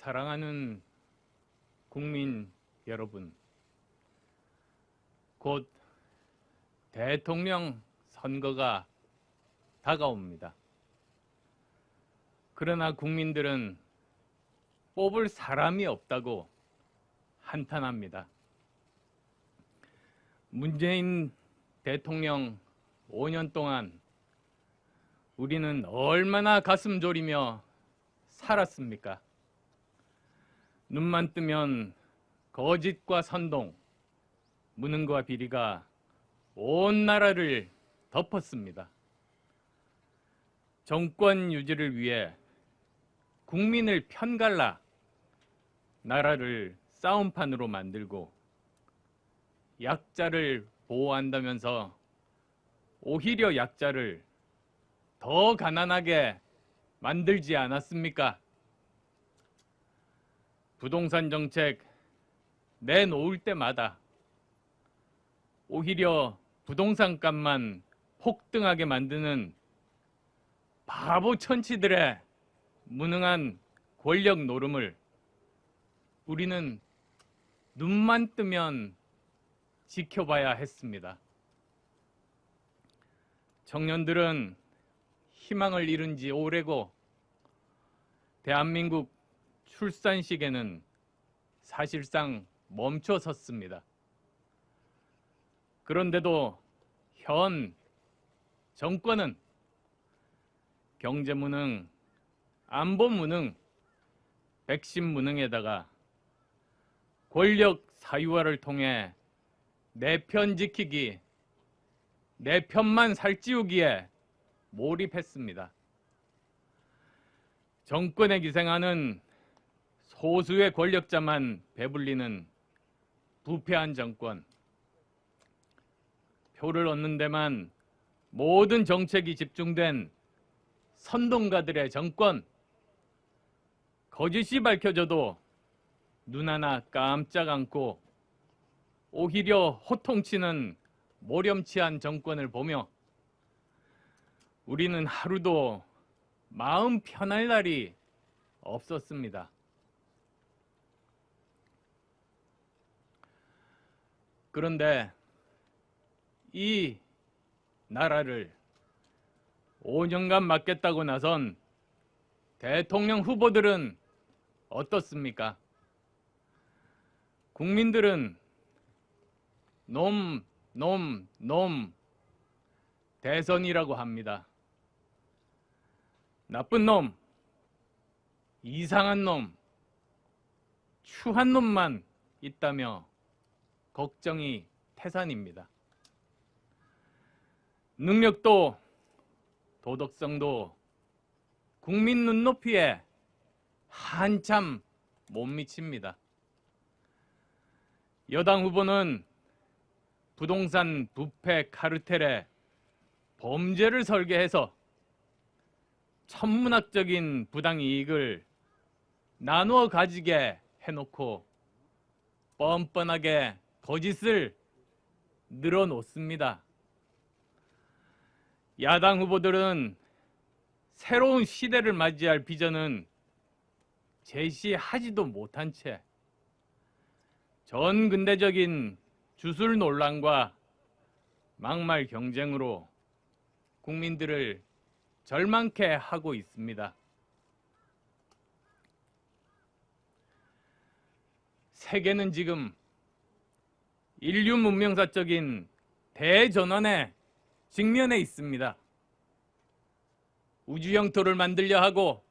사랑하는 국민 여러분, 곧 대통령 선거가 다가옵니다. 그러나 국민들은 뽑을 사람이 없다고 한탄합니다. 문재인 대통령 5년 동안 우리는 얼마나 가슴 졸이며 살았습니까? 눈만 뜨면 거짓과 선동, 무능과 비리가 온 나라를 덮었습니다. 정권 유지를 위해 국민을 편갈라 나라를 싸움판으로 만들고 약자를 보호한다면서 오히려 약자를 더 가난하게 만들지 않았습니까? 부동산 정책 내놓을 때마다 오히려 부동산 값만 폭등하게 만드는 바보 천치들의 무능한 권력 노름을 우리는 눈만 뜨면 지켜봐야 했습니다. 청년들은 희망을 잃은 지 오래고 대한민국 출산 시계는 사실상 멈춰 섰습니다. 그런데도 현 정권은 경제 무능, 안보 무능, 백신 무능에다가 권력 사유화를 통해 내 편 지키기, 내 편만 살찌우기에 몰입했습니다. 정권에 기생하는 소수의 권력자만 배불리는 부패한 정권, 표를 얻는 데만 모든 정책이 집중된 선동가들의 정권, 거짓이 밝혀져도 눈 하나 깜짝 않고 오히려 호통치는 모렴치한 정권을 보며 우리는 하루도 마음 편할 날이 없었습니다. 그런데 이 나라를 5년간 맡겠다고 나선 대통령 후보들은 어떻습니까? 국민들은 놈 대선이라고 합니다. 나쁜 놈, 이상한 놈, 추한 놈만 있다며 걱정이 태산입니다. 능력도 도덕성도 국민 눈높이에 한참 못 미칩니다. 여당 후보는 부동산 부패 카르텔에 범죄를 설계해서 천문학적인 부당이익을 나누어 가지게 해놓고 뻔뻔하게 거짓을 늘어놓습니다. 야당 후보들은 새로운 시대를 맞이할 비전은 제시하지도 못한 채 전근대적인 주술 논란과 막말 경쟁으로 국민들을 절망케 하고 있습니다. 세계는 지금 인류 문명사적인 대전환에 직면해 있습니다. 우주 영토를 만들려 하고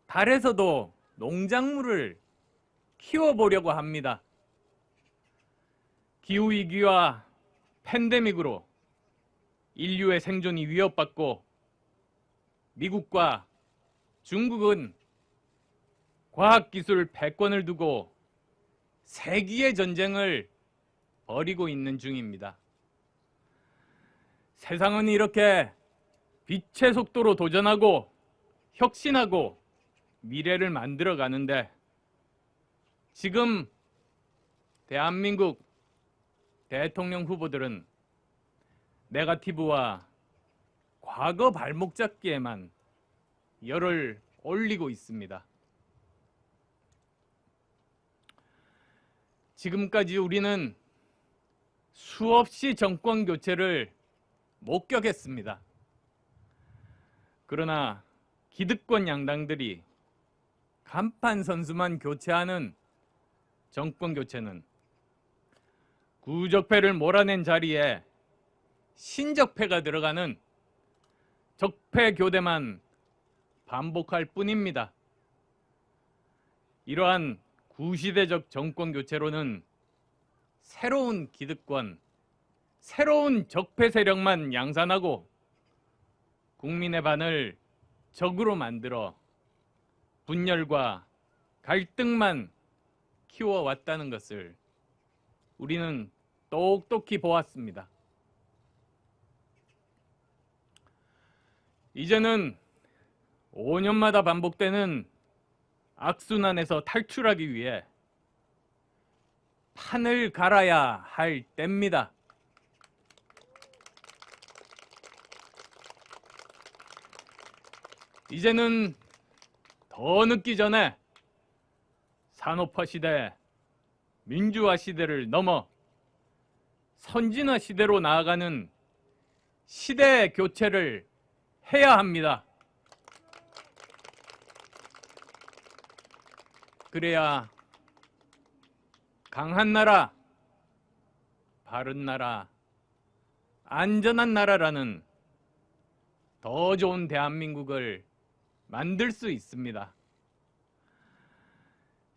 달에서도 농작물을 키워보려고 합니다. 기후위기와 팬데믹으로 인류의 생존이 위협받고 미국과 중국은 과학기술 패권을 두고 세기의 전쟁을 벌이고 있는 중입니다. 세상은 이렇게 빛의 속도로 도전하고 혁신하고 미래를 만들어 가는데 지금 대한민국 대통령 후보들은 네거티브와 과거 발목 잡기에만 열을 올리고 있습니다. 지금까지 우리는 수없이 정권 교체를 목격했습니다. 그러나 기득권 양당들이 간판 선수만 교체하는 정권 교체는 구적패를 몰아낸 자리에 신적패가 들어가는 적패 교대만 반복할 뿐입니다. 이러한 구시대적 정권 교체로는 새로운 기득권, 새로운 적폐 세력만 양산하고 국민의 반을 적으로 만들어 분열과 갈등만 키워왔다는 것을 우리는 똑똑히 보았습니다. 이제는 5년마다 반복되는 악순환에서 탈출하기 위해 판을 갈아야 할 때입니다. 이제는 더 늦기 전에 산업화 시대, 민주화 시대를 넘어 선진화 시대로 나아가는 시대 교체를 해야 합니다. 그래야 강한 나라, 바른 나라, 안전한 나라라는 더 좋은 대한민국을 만들 수 있습니다.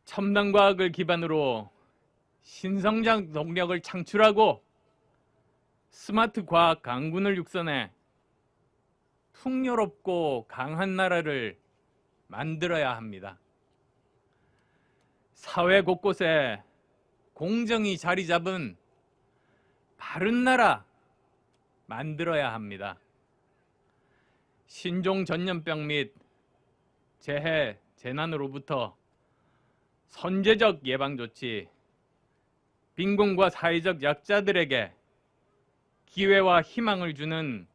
첨단 과학을 기반으로 신성장 동력을 창출하고 스마트 과학 강군을 육성해 풍요롭고 강한 나라를 만들어야 합니다. 사회 곳곳에 공정이 자리 잡은 바른 나라 만들어야 합니다. 신종 전염병 및 재해, 재난으로부터 선제적 예방 조치, 빈곤과 사회적 약자들에게 기회와 희망을 주는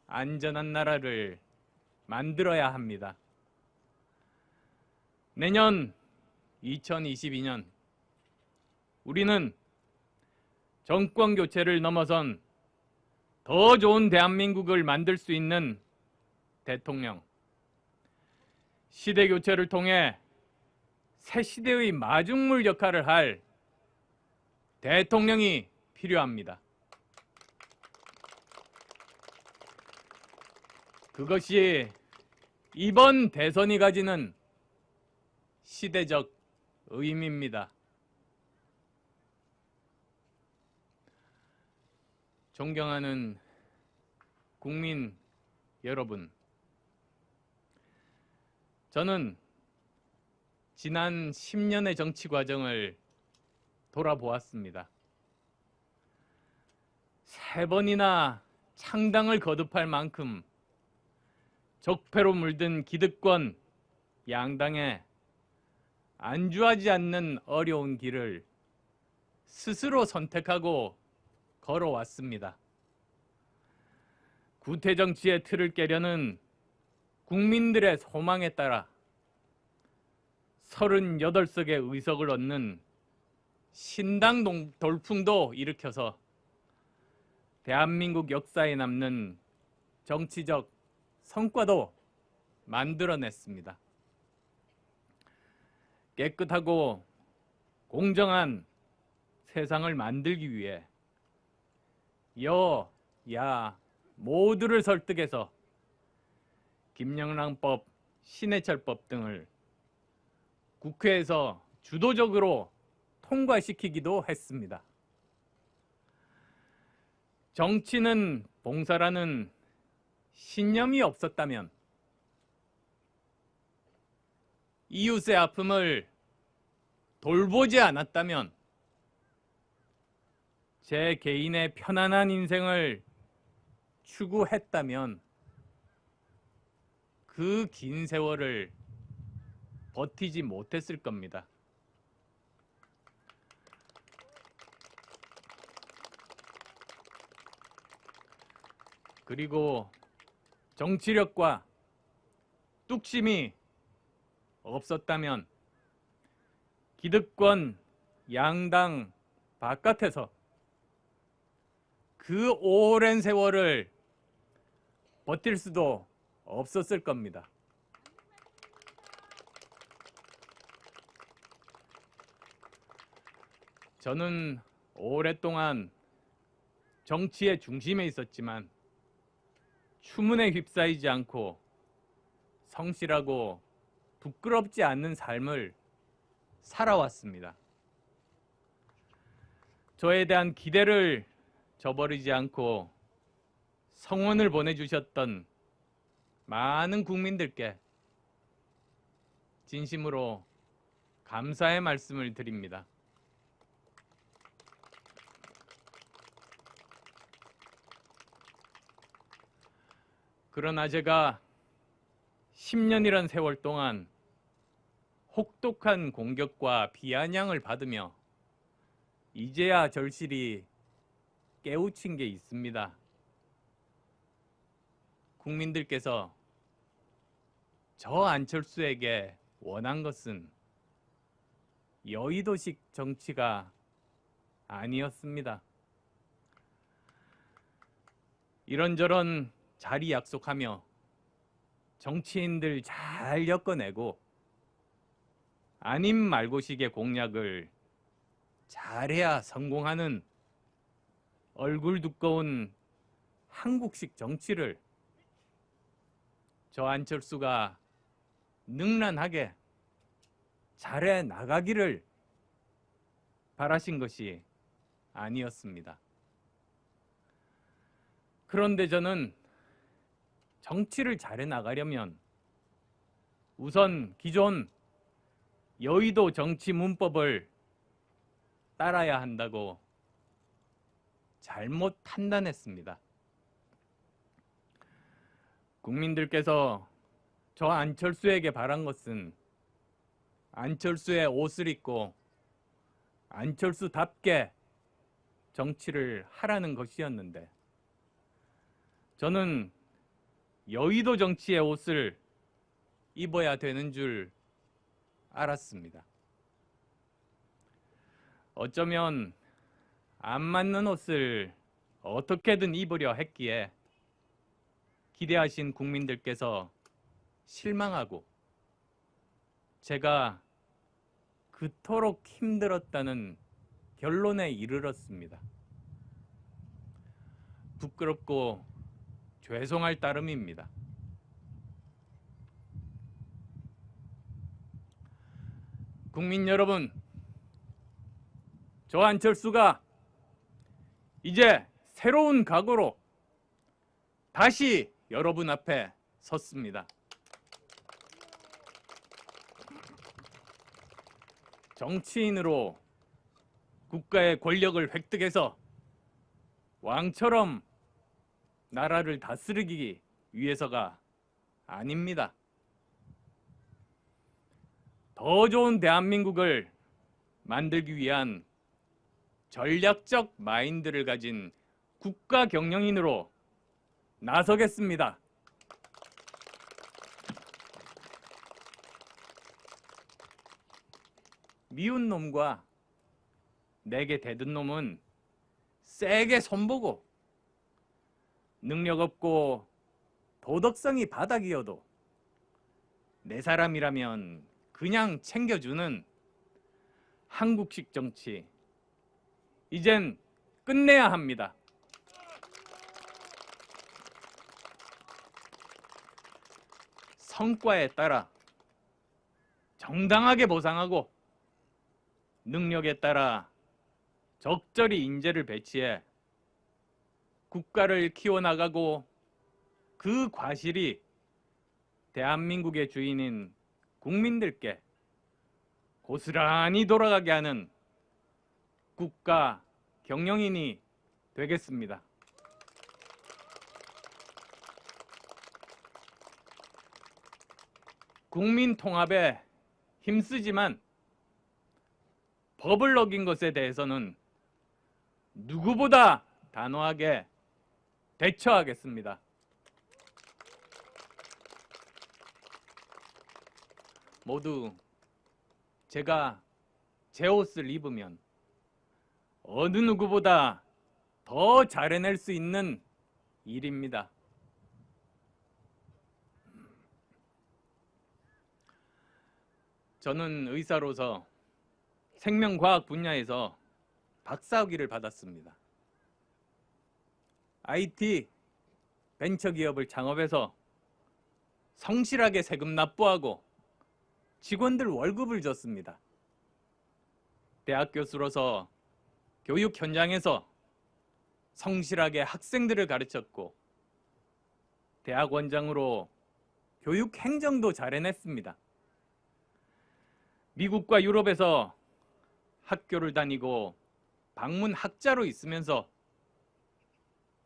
안전한 나라를 만들어야 합니다. 내년 2022년 우리는 정권 교체를 넘어선 더 좋은 대한민국을 만들 수 있는 대통령, 시대 교체를 통해 새 시대의 마중물 역할을 할 대통령이 필요합니다. 그것이 이번 대선이 가지는 시대적 의미입니다. 존경하는 국민 여러분, 저는 지난 10년의 정치 과정을 돌아보았습니다. 3번이나 창당을 거듭할 만큼 적폐로 물든 기득권 양당에 안주하지 않는 어려운 길을 스스로 선택하고 걸어왔습니다. 구태 정치의 틀을 깨려는 국민들의 소망에 따라 38석의 의석을 얻는 신당 돌풍도 일으켜서 대한민국 역사에 남는 정치적 성과도 만들어냈습니다. 깨끗하고 공정한 세상을 만들기 위해 여, 야 모두를 설득해서 김영란법, 신해철법 등을 국회에서 주도적으로 통과시키기도 했습니다. 정치는 봉사라는 신념이 없었다면 이웃의 아픔을 돌보지 않았다면 제 개인의 편안한 인생을 추구했다면 그 긴 세월을 버티지 못했을 겁니다. 그리고 정치력과 뚝심이 없었다면 기득권, 양당 바깥에서 그 오랜 세월을 버틸 수도 없었을 겁니다. 저는 오랫동안 정치의 중심에 있었지만 추문에 휩싸이지 않고 성실하고 부끄럽지 않는 삶을 살아왔습니다. 저에 대한 기대를 저버리지 않고 성원을 보내주셨던 많은 국민들께 진심으로 감사의 말씀을 드립니다. 그러나 제가 10년이란 세월 동안 혹독한 공격과 비아냥을 받으며 이제야 절실히 깨우친 게 있습니다. 국민들께서 저 안철수에게 원한 것은 여의도식 정치가 아니었습니다. 이런저런 자리 약속하며 정치인들 잘 엮어내고 아님 말고식의 공약을 잘해야 성공하는 얼굴 두꺼운 한국식 정치를 저 안철수가 능란하게 잘해 나가기를 바라신 것이 아니었습니다. 그런데 저는 정치를 잘해 나가려면 우선 기존 여의도 정치 문법을 따라야 한다고 잘못 판단했습니다. 국민들께서 저 안철수에게 바란 것은 안철수의 옷을 입고 안철수답게 정치를 하라는 것이었는데 저는 여의도 정치의 옷을 입어야 되는 줄 알았습니다. 어쩌면 안 맞는 옷을 어떻게든 입으려 했기에 기대하신 국민들께서 실망하고 제가 그토록 힘들었다는 결론에 이르렀습니다. 부끄럽고 죄송할 따름입니다. 국민 여러분, 저 안철수가 이제 새로운 각오로 다시 여러분 앞에 섰습니다. 정치인으로 국가의 권력을 획득해서 왕처럼 나라를 다스리기 위해서가 아닙니다. 더 좋은 대한민국을 만들기 위한 전략적 마인드를 가진 국가 경영인으로 나서겠습니다. 미운 놈과 내게 대든 놈은 세게 손보고 능력 없고 도덕성이 바닥이어도 내 사람이라면 그냥 챙겨주는 한국식 정치, 이젠 끝내야 합니다. 성과에 따라 정당하게 보상하고 능력에 따라 적절히 인재를 배치해 국가를 키워나가고 그 과실이 대한민국의 주인인 국민들께 고스란히 돌아가게 하는 국가 경영인이 되겠습니다. 국민 통합에 힘쓰지만 법을 어긴 것에 대해서는 누구보다 단호하게 대처하겠습니다. 모두 제가 제 옷을 입으면 어느 누구보다 더 잘해낼 수 있는 일입니다. 저는 의사로서 생명과학 분야에서 박사학위를 받았습니다. IT 벤처기업을 창업해서 성실하게 세금 납부하고 직원들 월급을 줬습니다. 대학 교수로서 교육 현장에서 성실하게 학생들을 가르쳤고 대학 원장으로 교육 행정도 잘 해냈습니다. 미국과 유럽에서 학교를 다니고 방문 학자로 있으면서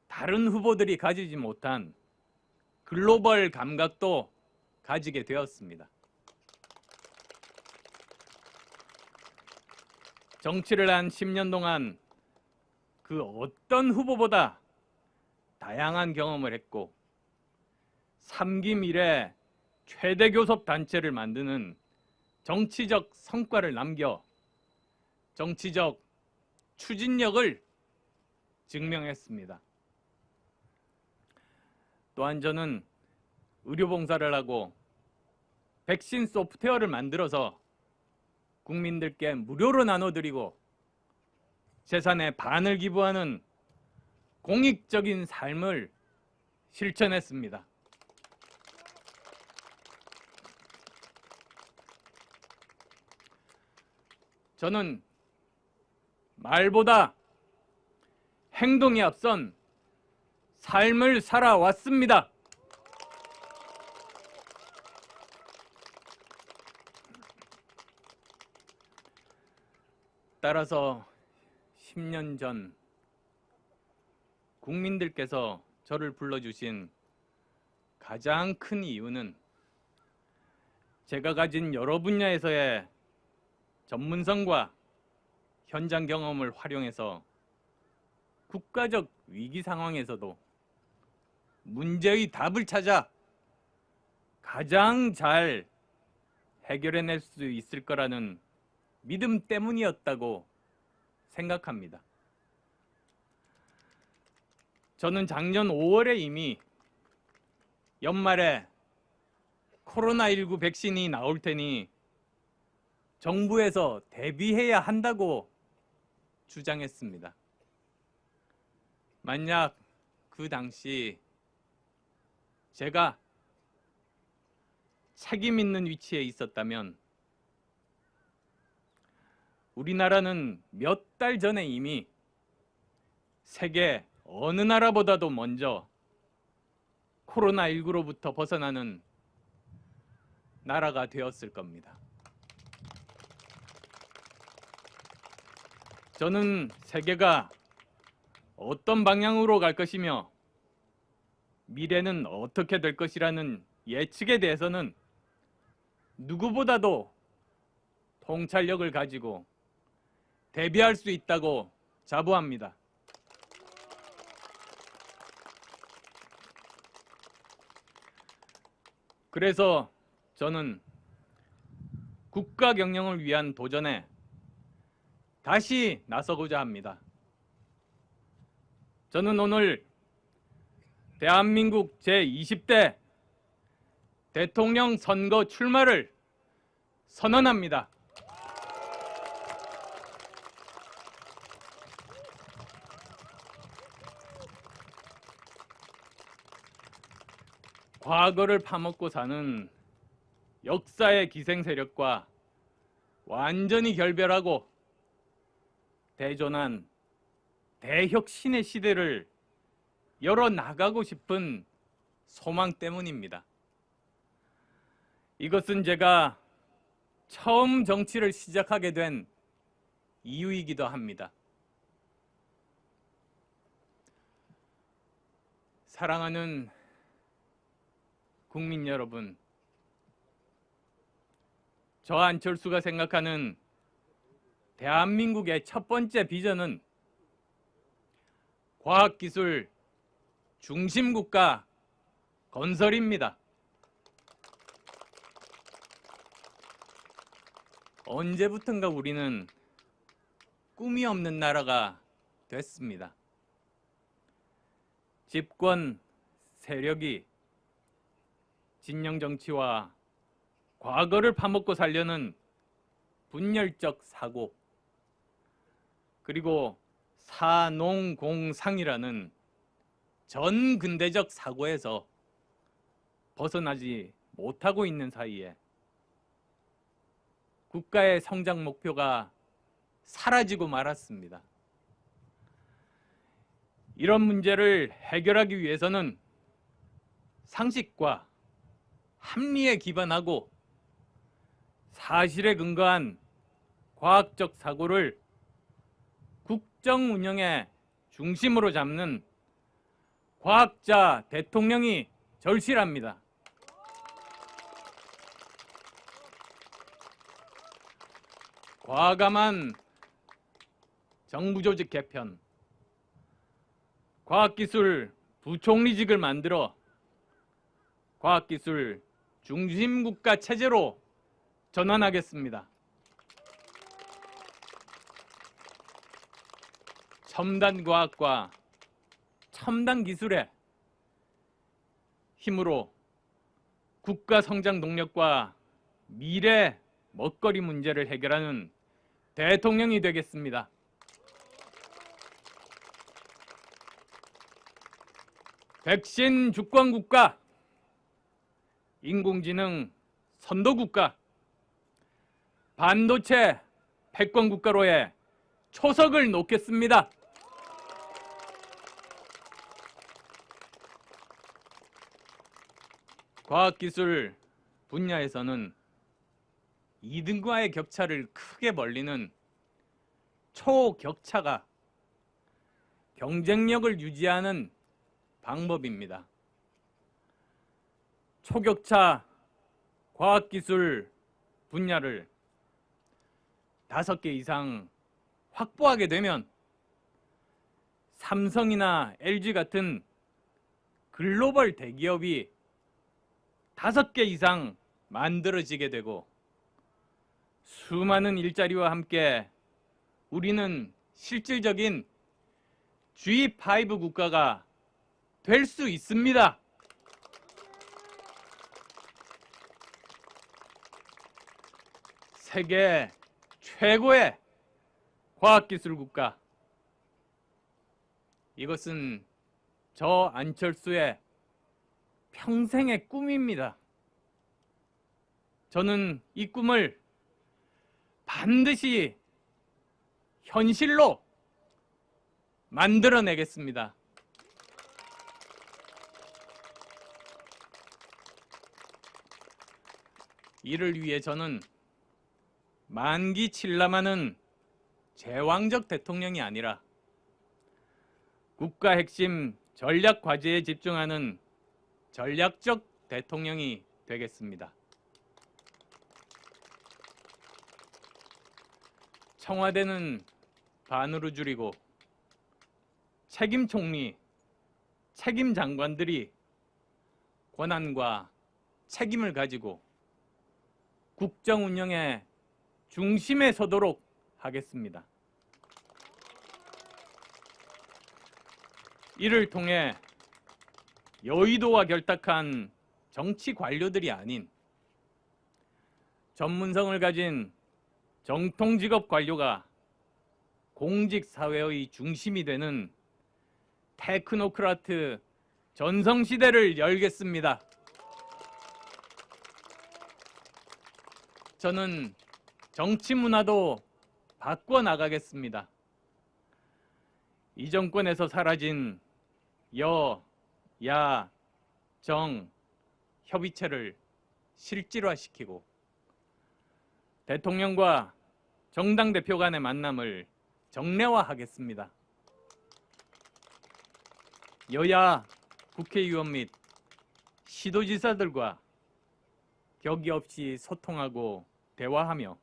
다른 후보들이 가지지 못한 글로벌 감각도 가지게 되었습니다. 정치를 한 10년 동안 그 어떤 후보보다 다양한 경험을 했고 3기 미래 최대 교섭 단체를 만드는 정치적 성과를 남겨 정치적 추진력을 증명했습니다. 또한 저는 의료봉사를 하고 백신 소프트웨어를 만들어서 국민들께 무료로 나눠드리고 재산의 반을 기부하는 공익적인 삶을 실천했습니다. 저는 말보다 행동이 앞선 삶을 살아왔습니다. 따라서 10년 전 국민들께서 저를 불러주신 가장 큰 이유는 제가 가진 여러 분야에서의 전문성과 현장 경험을 활용해서 국가적 위기 상황에서도 문제의 답을 찾아 가장 잘 해결해낼 수 있을 거라는 믿음 때문이었다고 생각합니다. 저는 작년 5월에 이미 연말에 코로나19 백신이 나올 테니 정부에서 대비해야 한다고 주장했습니다. 만약 그 당시 제가 책임 있는 위치에 있었다면 우리나라는 몇 달 전에 이미 세계 어느 나라보다도 먼저 코로나19로부터 벗어나는 나라가 되었을 겁니다. 저는 세계가 어떤 방향으로 갈 것이며 미래는 어떻게 될 것이라는 예측에 대해서는 누구보다도 통찰력을 가지고 대비할 수 있다고 자부합니다. 그래서 저는 국가 경영을 위한 도전에 다시 나서고자 합니다. 저는 오늘 대한민국 제20대 대통령 선거 출마를 선언합니다. 과거를 파먹고 사는 역사의 기생 세력과 완전히 결별하고 대전한 대혁신의 시대를 열어나가고 싶은 소망 때문입니다. 이것은 제가 처음 정치를 시작하게 된 이유이기도 합니다. 사랑하는 국민 여러분, 저 안철수가 생각하는 대한민국의 첫 번째 비전은 과학기술 중심국가 건설입니다. 언제부턴가 우리는 꿈이 없는 나라가 됐습니다. 집권 세력이 진영 정치와 과거를 파먹고 살려는 분열적 사고, 그리고 사농공상이라는 전근대적 사고에서 벗어나지 못하고 있는 사이에 국가의 성장 목표가 사라지고 말았습니다. 이런 문제를 해결하기 위해서는 상식과 합리에 기반하고 사실에 근거한 과학적 사고를 국정 운영의 중심으로 잡는 과학자 대통령이 절실합니다. 과감한 정부조직 개편, 과학기술 부총리직을 만들어 과학기술 중심국가 체제로 전환하겠습니다. 첨단 과학과 첨단 기술의 힘으로 국가 성장 동력과 미래 먹거리 문제를 해결하는 대통령이 되겠습니다. 백신 주권 국가, 인공지능 선도 국가, 반도체 패권 국가로의 초석을 놓겠습니다. 과학기술 분야에서는 2등과의 격차를 크게 벌리는 초격차가 경쟁력을 유지하는 방법입니다. 초격차 과학기술 분야를 5개 이상 확보하게 되면 삼성이나 LG 같은 글로벌 대기업이 5개 이상 만들어지게 되고 수많은 일자리와 함께 우리는 실질적인 G5 국가가 될 수 있습니다. 세계 최고의 과학기술 국가. 이것은 저 안철수의 평생의 꿈입니다. 저는 이 꿈을 반드시 현실로 만들어내겠습니다. 이를 위해 저는 만기칠람하는 제왕적 대통령이 아니라 국가 핵심 전략 과제에 집중하는 전략적 대통령이 되겠습니다. 청와대는 반으로 줄이고 책임 총리, 책임 장관들이 권한과 책임을 가지고 국정 운영의 중심에 서도록 하겠습니다. 이를 통해 여의도와 결탁한 정치 관료들이 아닌 전문성을 가진 정통직업 관료가 공직사회의 중심이 되는 테크노크라트 전성시대를 열겠습니다. 저는 정치 문화도 바꿔나가겠습니다. 이 정권에서 사라진 여, 야, 정 협의체를 실질화시키고 대통령과 정당 대표 간의 만남을 정례화하겠습니다. 여야 국회의원 및 시도지사들과 격의 없이 소통하고 대화하며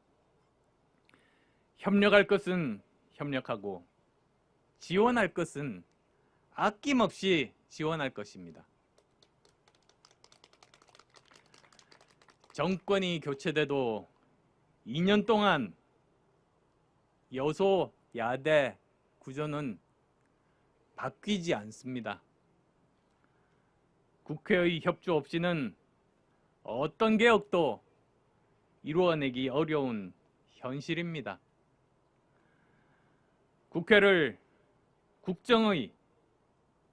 협력할 것은 협력하고 지원할 것은 아낌없이 지원할 것입니다. 정권이 교체돼도 2년 동안 여소 야대 구조는 바뀌지 않습니다. 국회의 협조 없이는 어떤 개혁도 이루어내기 어려운 현실입니다. 국회를 국정의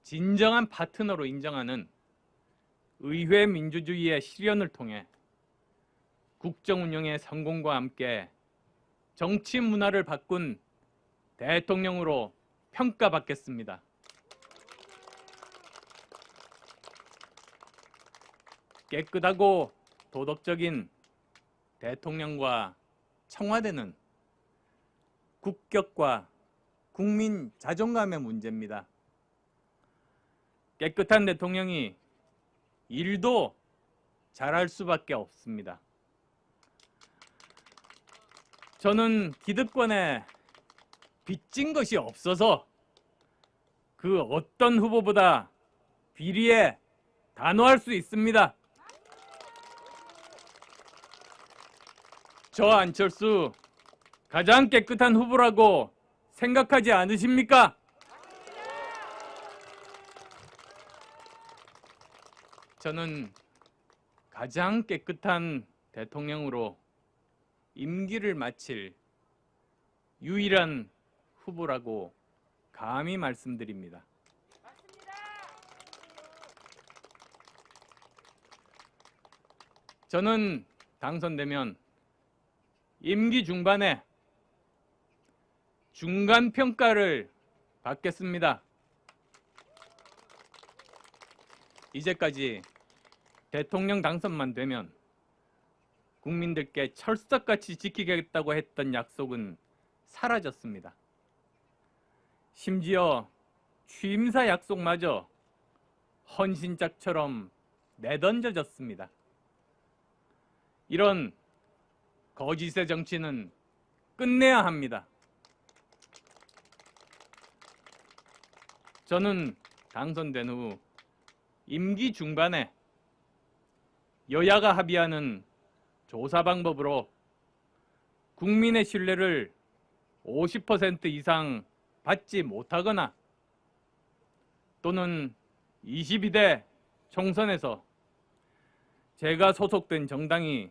진정한 파트너로 인정하는 의회 민주주의의 실현을 통해 국정 운영의 성공과 함께 정치 문화를 바꾼 대통령으로 평가받겠습니다. 깨끗하고 도덕적인 대통령과 청와대는 국격과 국민 자존감의 문제입니다. 깨끗한 대통령이 일도 잘할 수밖에 없습니다. 저는 기득권에 빚진 것이 없어서 그 어떤 후보보다 비리에 단호할 수 있습니다. 저 안철수 가장 깨끗한 후보라고 생각하지 않으십니까? 저는 가장 깨끗한 대통령으로 임기를 마칠 유일한 후보라고 감히 말씀드립니다. 저는 당선되면 임기 중반에 중간 평가를 받겠습니다. 이제까지 대통령 당선만 되면 국민들께 철석같이 지키겠다고 했던 약속은 사라졌습니다. 심지어 취임사 약속마저 헌신짝처럼 내던져졌습니다. 이런 거짓의 정치는 끝내야 합니다. 저는 당선된 후 임기 중반에 여야가 합의하는 조사 방법으로 국민의 신뢰를 50% 이상 받지 못하거나 또는 22대 총선에서 제가 소속된 정당이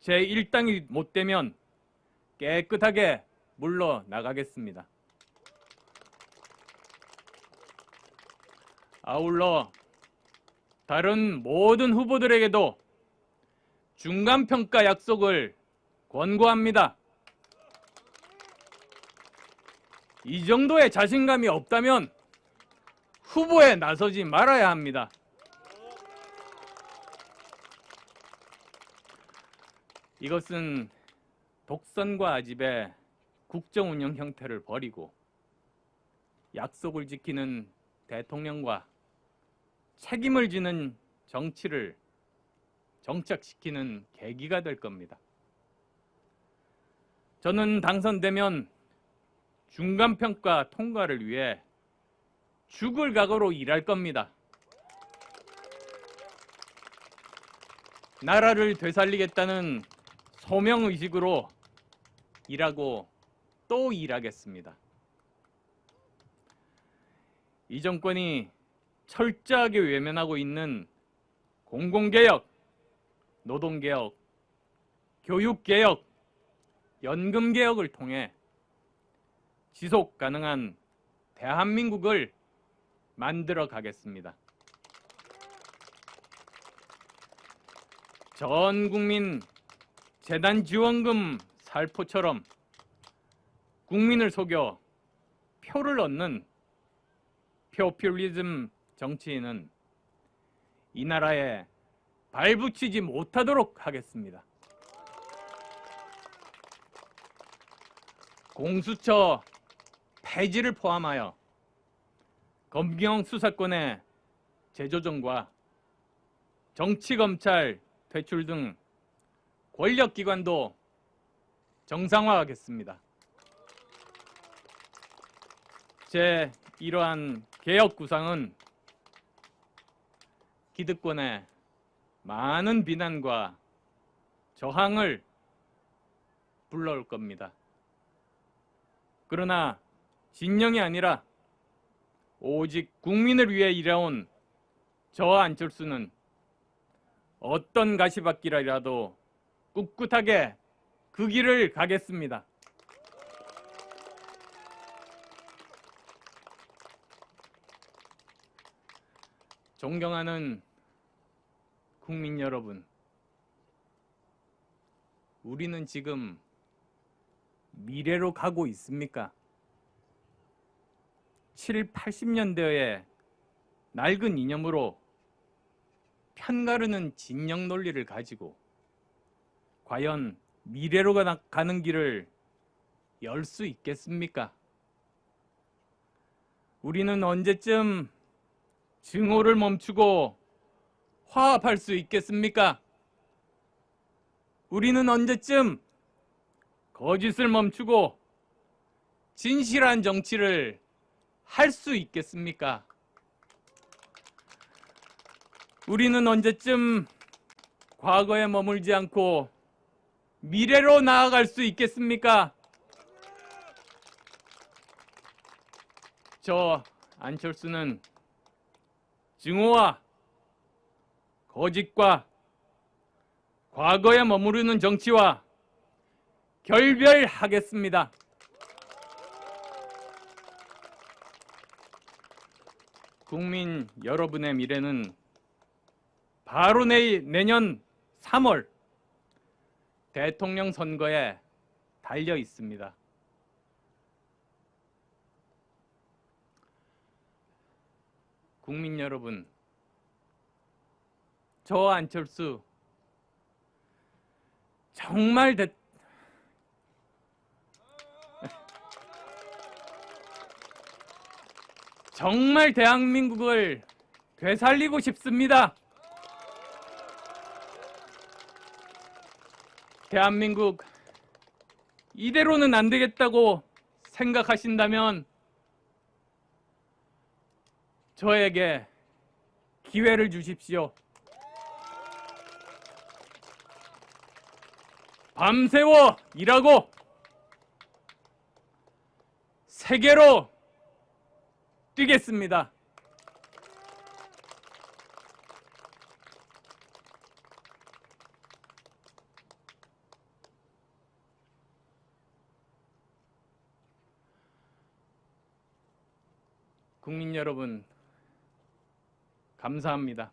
제1당이 못 되면 깨끗하게 물러나가겠습니다. 아울러 다른 모든 후보들에게도 중간평가 약속을 권고합니다. 이 정도의 자신감이 없다면 후보에 나서지 말아야 합니다. 이것은 독선과 아집의 국정 운영 형태를 버리고 약속을 지키는 대통령과 책임을 지는 정치를 정착시키는 계기가 될 겁니다. 저는 당선되면 중간평가 통과를 위해 죽을 각오로 일할 겁니다. 나라를 되살리겠다는 소명의식으로 일하고 또 일하겠습니다. 이 정권이 철저하게 외면하고 있는 공공개혁, 노동개혁, 교육개혁, 연금개혁을 통해 지속 가능한 대한민국을 만들어 가겠습니다. 전 국민 재난지원금 살포처럼 국민을 속여 표를 얻는 포퓰리즘 정치인은 이 나라에 발붙이지 못하도록 하겠습니다. 공수처 폐지를 포함하여 검경 수사권의 재조정과 정치검찰 퇴출 등 권력기관도 정상화하겠습니다. 제 이러한 개혁 구상은 기득권의 많은 비난과 저항을 불러올 겁니다. 그러나 진영이 아니라 오직 국민을 위해 일해온 저 안철수는 어떤 가시밭길이라도 꿋꿋하게 그 길을 가겠습니다. 존경하는 국민 여러분, 우리는 지금 미래로 가고 있습니까? 7, 80년대의 낡은 이념으로 편가르는 진영 논리를 가지고 과연 미래로 가는 길을 열 수 있겠습니까? 우리는 언제쯤 증오를 멈추고 화합할 수 있겠습니까? 우리는 언제쯤 거짓을 멈추고 진실한 정치를 할 수 있겠습니까? 우리는 언제쯤 과거에 머물지 않고 미래로 나아갈 수 있겠습니까? 저 안철수는 증오와 거짓과 과거에 머무르는 정치와 결별하겠습니다. 국민 여러분의 미래는 바로 내년 3월 대통령 선거에 달려 있습니다. 국민 여러분, 저 안철수 정말 대한민국을 되살리고 싶습니다. 대한민국 이대로는 안 되겠다고 생각하신다면 저에게 기회를 주십시오. 밤새워 일하고 세계로 뛰겠습니다. 국민 여러분, 감사합니다.